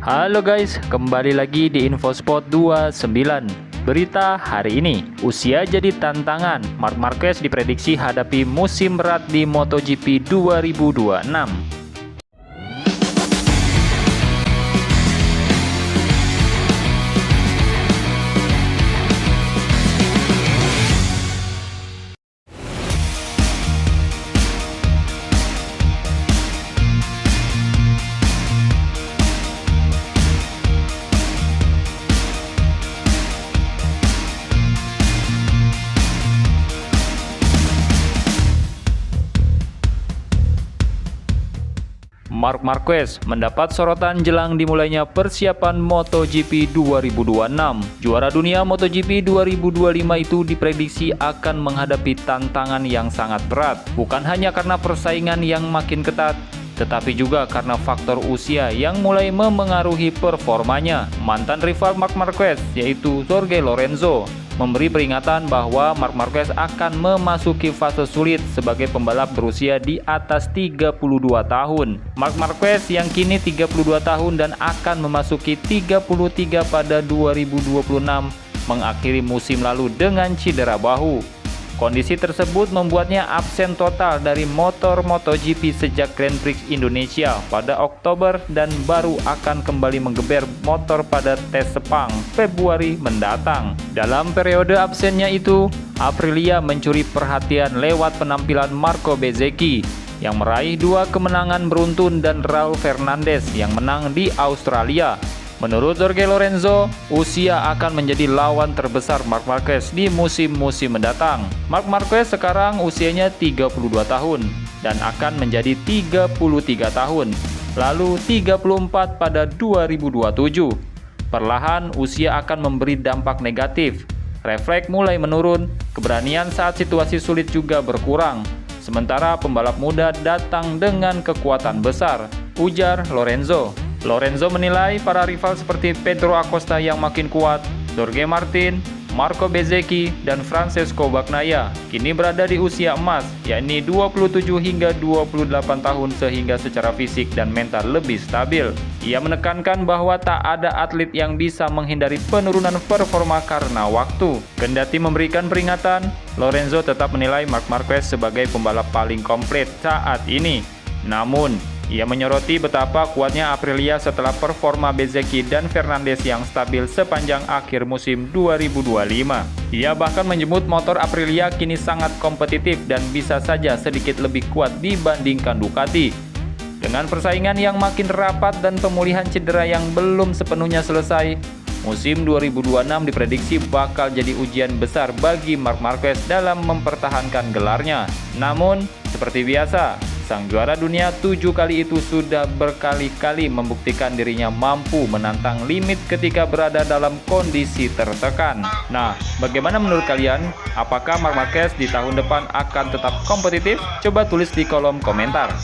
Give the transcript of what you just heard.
Halo guys, kembali lagi di Infospot 29. Berita hari ini, usia jadi tantangan. Marc Marquez diprediksi hadapi musim berat di MotoGP 2026. Marc Marquez mendapat sorotan jelang dimulainya persiapan MotoGP 2026. Juara dunia MotoGP 2025 itu diprediksi akan menghadapi tantangan yang sangat berat, bukan hanya karena persaingan yang makin ketat, tetapi juga karena faktor usia yang mulai memengaruhi performanya. Mantan rival Marc Marquez, yaitu Jorge Lorenzo, memberi peringatan bahwa Marc Marquez akan memasuki fase sulit sebagai pembalap berusia di atas 32 tahun. Marc Marquez yang kini 32 tahun dan akan memasuki 33 pada 2026 mengakhiri musim lalu dengan cedera bahu. Kondisi tersebut membuatnya absen total dari motor MotoGP sejak Grand Prix Indonesia pada Oktober dan baru akan kembali menggeber motor pada tes Sepang Februari mendatang. Dalam periode absennya itu, Aprilia mencuri perhatian lewat penampilan Marco Bezzecchi yang meraih 2 kemenangan beruntun dan Raul Fernandez yang menang di Australia. Menurut Jorge Lorenzo, usia akan menjadi lawan terbesar Marc Marquez di musim-musim mendatang. Marc Marquez sekarang usianya 32 tahun dan akan menjadi 33 tahun, lalu 34 pada 2027. Perlahan usia akan memberi dampak negatif. Refleks mulai menurun, keberanian saat situasi sulit juga berkurang. Sementara pembalap muda datang dengan kekuatan besar, ujar Lorenzo. Lorenzo menilai para rival seperti Pedro Acosta yang makin kuat, Jorge Martin, Marco Bezzecchi, dan Francesco Bagnaia kini berada di usia emas, yakni 27 hingga 28 tahun sehingga secara fisik dan mental lebih stabil. Ia menekankan bahwa tak ada atlet yang bisa menghindari penurunan performa karena waktu. Kendati memberikan peringatan, Lorenzo tetap menilai Marc Marquez sebagai pembalap paling komplit saat ini. Namun, ia menyoroti betapa kuatnya Aprilia setelah performa Bezzecchi dan Fernandez yang stabil sepanjang akhir musim 2025. Ia bahkan menyebut motor Aprilia kini sangat kompetitif dan bisa saja sedikit lebih kuat dibandingkan Ducati. Dengan persaingan yang makin rapat dan pemulihan cedera yang belum sepenuhnya selesai, musim 2026 diprediksi bakal jadi ujian besar bagi Marc Marquez dalam mempertahankan gelarnya. Namun, seperti biasa, sang juara dunia 7 kali itu sudah berkali-kali membuktikan dirinya mampu menantang limit ketika berada dalam kondisi tertekan. Nah, bagaimana menurut kalian? Apakah Marc Marquez di tahun depan akan tetap kompetitif? Coba tulis di kolom komentar.